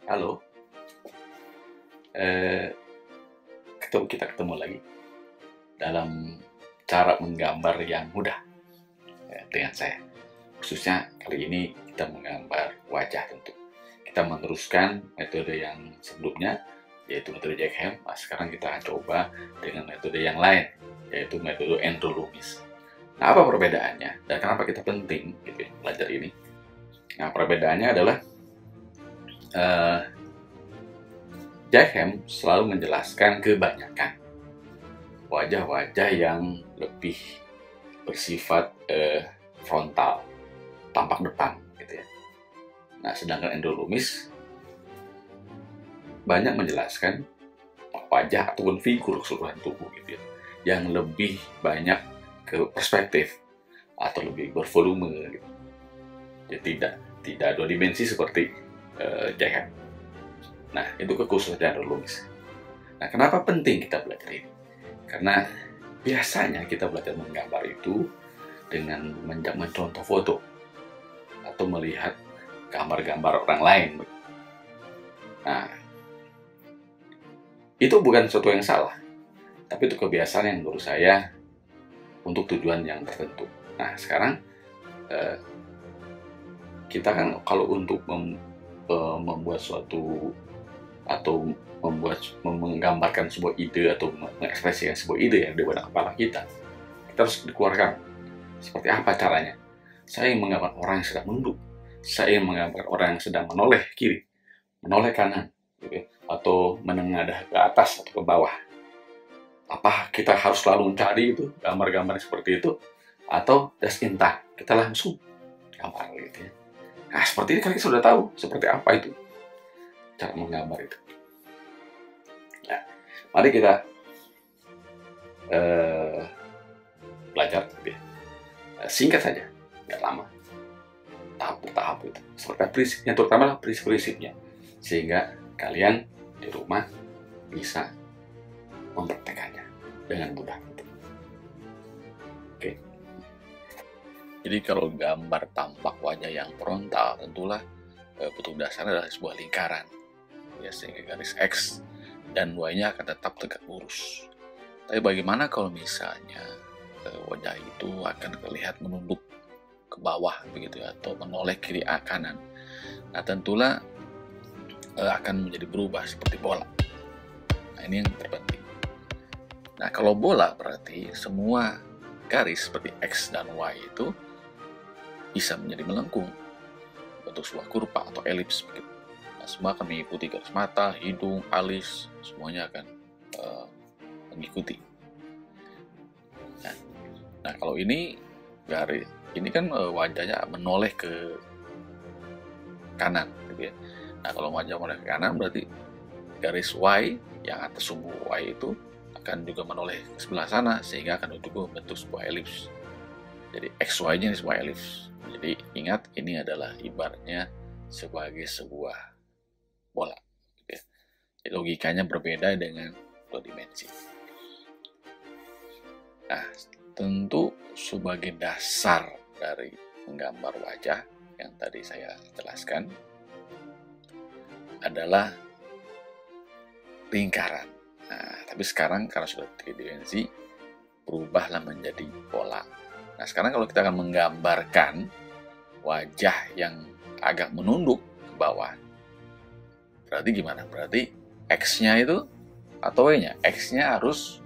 Halo, eh, kita ketemu lagi dalam cara menggambar yang mudah dengan saya. Khususnya kali ini kita menggambar wajah tentu. Kita meneruskan metode yang sebelumnya, yaitu metode Jack Hem. Nah, sekarang kita akan coba dengan metode yang lain, yaitu metode Andrew Loomis. Nah, apa perbedaannya dan kenapa kita penting gitu ya, belajar ini? Nah, perbedaannya adalah Jack Hem selalu menjelaskan kebanyakan wajah-wajah yang lebih bersifat frontal, tampak depan gitu ya. Nah, sedangkan Andrew Loomis banyak menjelaskan wajah ataupun figur keseluruhan tubuh gitu ya, yang lebih banyak ke perspektif atau lebih bervolume gitu. Jadi tidak dua dimensi seperti Jack Hem. Nah, itu kekhususan Andrew Loomis. Nah, kenapa penting kita belajar ini? Karena biasanya kita belajar menggambar itu dengan mencontoh foto atau melihat gambar-gambar orang lain. Nah, itu bukan sesuatu yang salah, tapi itu kebiasaan yang menurut saya untuk tujuan yang tertentu. Nah, sekarang kita kan kalau untuk membuat suatu atau menggambarkan sebuah ide atau mengekspresikan sebuah ide yang ada di benak kepala kita harus dikeluarkan. Seperti apa caranya? Saya ingin menggambar orang yang sedang menunduk, saya ingin menggambar orang yang sedang menoleh kiri, menoleh kanan, gitu, atau menengadah ke atas atau ke bawah. Apa kita harus selalu mencari itu gambar-gambar seperti itu, atau just in time kita langsung gambar gitu ya? Nah, seperti ini kan kita sudah tahu seperti apa itu cara menggambar itu. Nah, mari kita belajar gitu ya. Singkat saja, nggak lama, tahap per tahap itu. Seperti prinsipnya, terutama prinsip-prinsipnya, sehingga kalian di rumah bisa mempraktekannya dengan mudah. Oke. Jadi kalau gambar tampak wajah yang frontal, tentulah bentuk dasarnya adalah sebuah lingkaran. Ya, sehingga garis X dan Y-nya akan tetap tegak lurus. Tapi bagaimana kalau misalnya wajah itu akan terlihat menunduk ke bawah begitu ya, atau menoleh kiri kanan? Nah, tentulah akan menjadi berubah seperti bola. Nah, ini yang terpenting. Nah, kalau bola berarti semua garis seperti X dan Y itu bisa menjadi melengkung bentuk sebuah kurva atau elips begitu. Semua akan mengikuti garis mata, hidung, alis, semuanya akan mengikuti. Nah, kalau ini garis, ini kan wajahnya menoleh ke kanan, gitu ya. Nah, kalau wajah menoleh ke kanan berarti garis Y yang atas sumbu Y itu akan juga menoleh ke sebelah sana, sehingga akan membentuk sebuah elips. Jadi XY-nya ini sebuah elips. Jadi ingat, ini adalah ibaratnya sebagai sebuah bola. Jadi logikanya berbeda dengan dua dimensi. Nah, tentu sebagai dasar dari menggambar wajah yang tadi saya jelaskan adalah lingkaran. Nah, tapi sekarang karena sudah tiga dimensi, berubahlah menjadi bola. Nah, sekarang kalau kita akan menggambarkan wajah yang agak menunduk ke bawah, berarti gimana? Berarti X-nya itu atau Y-nya? X-nya harus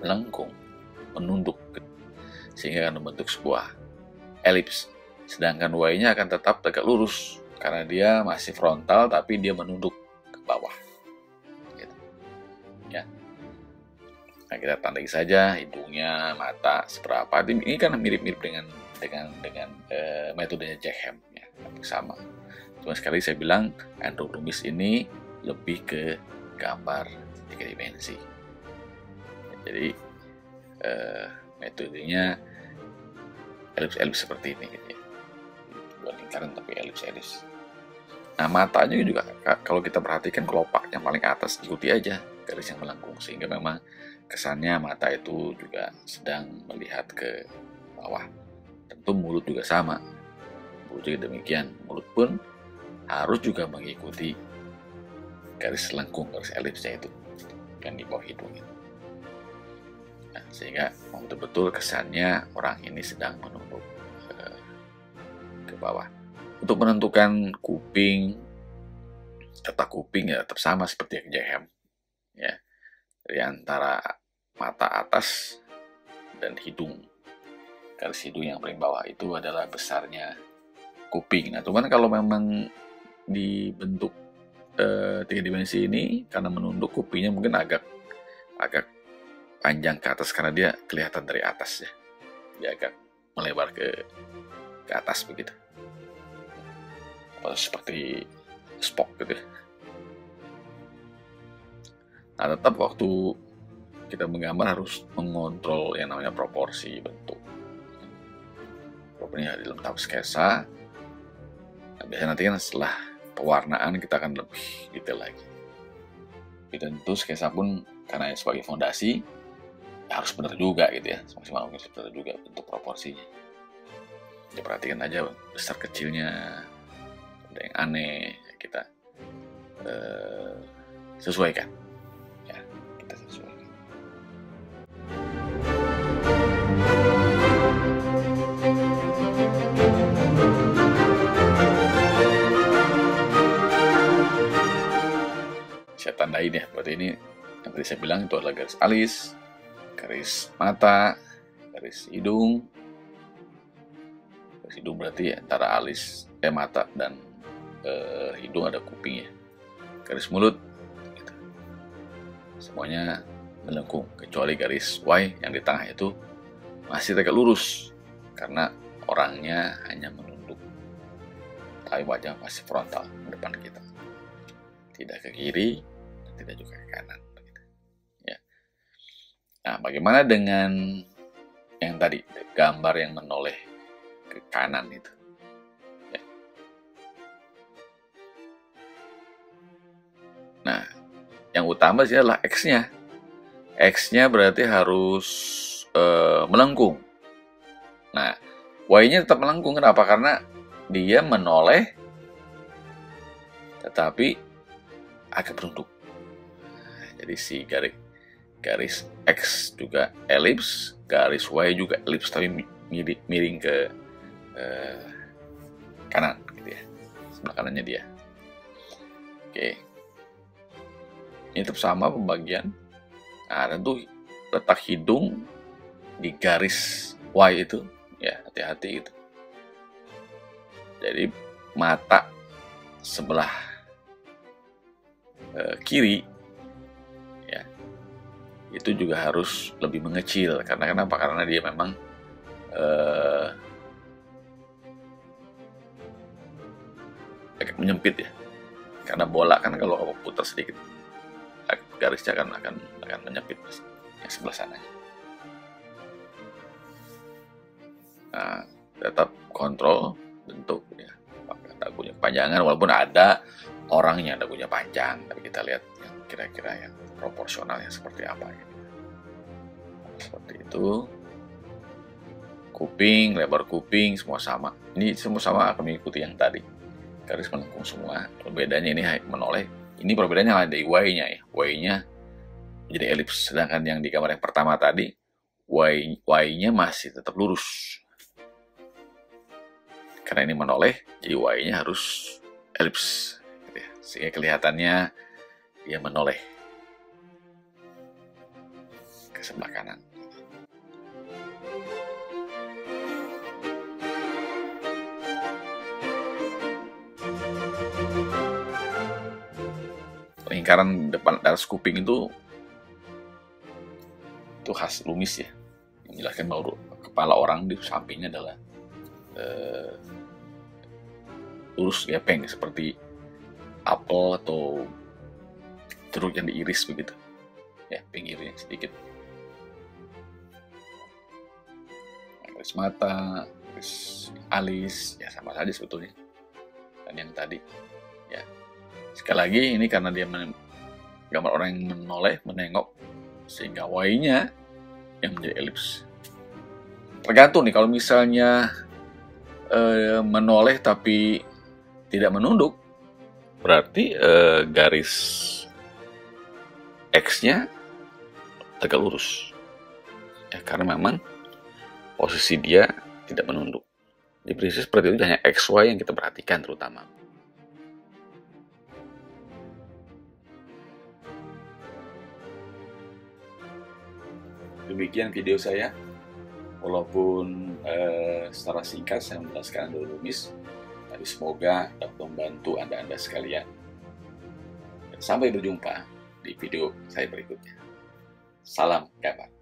melengkung, menunduk, sehingga akan membentuk sebuah elips. Sedangkan Y-nya akan tetap tegak lurus, karena dia masih frontal, tapi dia menunduk ke bawah. Gitu. Ya. Nah, kita tandai saja hidungnya, mata seberapa. Ini kan mirip-mirip dengan metodenya Jack Hem, ya, sama. Cuma sekali saya bilang Andrew Loomis ini lebih ke gambar tiga dimensi. Jadi metodenya elips-elips seperti ini gitu ya. Bukan lingkaran tapi elips-elips. Nah, matanya juga kalau kita perhatikan kelopak yang paling atas ikuti aja garis yang melengkung, sehingga memang kesannya mata itu juga sedang melihat ke bawah. Tentu mulut juga sama. Mulut juga demikian. Mulut pun harus juga mengikuti garis lengkung, garis elipsnya itu yang di bawah hidung itu. Nah, sehingga betul-betul kesannya orang ini sedang menunduk ke bawah. Untuk menentukan kuping, letak kuping ya tetap sama seperti yang Jaehem, ya, dari antara mata atas dan hidung. Garis hidung yang paling bawah itu adalah besarnya kuping. Nah, cuman kalau memang dibentuk 3 dimensi ini, karena menunduk, kupingnya mungkin agak panjang ke atas karena dia kelihatan dari atas ya. Dia agak melebar ke atas begitu. Seperti Spock gitu. Nah, tetap waktu kita menggambar harus mengontrol yang namanya proporsi bentuk. Proporsinya di dalam tahap sketsa. Nah, biasanya nanti kan setelah pewarnaan kita akan lebih detail lagi. Tapi tentu sketsa pun karena sebagai fondasi ya harus benar juga gitu ya, semaksimal mungkin benar juga bentuk proporsinya. Ya perhatikan aja besar kecilnya, ada yang aneh, kita sesuaikan. Ya, kita sesuaikan. Saya tandain ya, berarti ini yang tadi saya bilang itu adalah garis alis, garis mata, garis hidung. Garis hidung berarti antara alis, mata dan hidung ada kupingnya. Garis mulut, gitu. Semuanya melengkung kecuali garis Y yang di tengah itu masih tegak lurus karena orangnya hanya menunduk, tapi wajah masih frontal ke depan kita, tidak ke kiri, tidak juga ke kanan. Ya. Nah, bagaimana dengan yang tadi, gambar yang menoleh ke kanan itu? Ya. Nah, yang utama sih adalah X-nya. X-nya berarti harus melengkung. Nah, Y-nya tetap melengkung. Kenapa? Karena dia menoleh, tetapi agak menunduk. Jadi si garis X juga elips, garis Y juga elips, tapi miring ke kanan, gitu ya, sebelah kanannya dia. Oke, ini tetap sama pembagian. Nah, tentu letak hidung di garis Y itu, ya hati-hati gitu. Jadi mata sebelah kiri ya itu juga harus lebih mengecil. Karena kenapa? Karena dia memang agak menyempit ya, karena bola kan kalau kamu putar sedikit garisnya akan menyempit yang sebelah sana. Nah, tetap kontrol bentuk ya, dagunya kepanjangan, walaupun ada orangnya dagunya panjang, tapi kita lihat yang kira-kira yang proporsionalnya seperti apa gitu. Seperti itu. Kuping, lebar kuping semua sama. Ini semua sama akan mengikuti yang tadi, garis melengkung semua. Perbedaannya ini menoleh. Ini perbedaannya ada di Y-nya ya. Y-nya jadi elips, sedangkan yang di gambar yang pertama tadi Y-nya masih tetap lurus. Karena ini menoleh, jadi Y-nya harus elips, gitu ya. Sehingga kelihatannya dia menoleh ke sebelah kanan. Lingkaran depan atas kuping itu khas Loomis ya, menjelaskan bahwa kepala orang di sampingnya adalah lurus gepeng seperti apel atau jeruk yang diiris begitu ya, pinggirnya sedikit. Garis mata, garis alis ya sama saja sebetulnya dan yang tadi ya. Sekali lagi ini karena dia gambar orang yang menoleh, menengok, sehingga Y-nya yang menjadi elips. Tergantung nih, kalau misalnya menoleh tapi tidak menunduk, berarti garis X-nya tegak lurus. Ya, karena memang posisi dia tidak menunduk. Di prinsip seperti itu hanya XY yang kita perhatikan terutama. Demikian video saya. Walaupun secara singkat saya menjelaskan endodromis, tapi semoga dapat membantu Anda sekalian. Sampai berjumpa di video saya berikutnya. Salam gambar.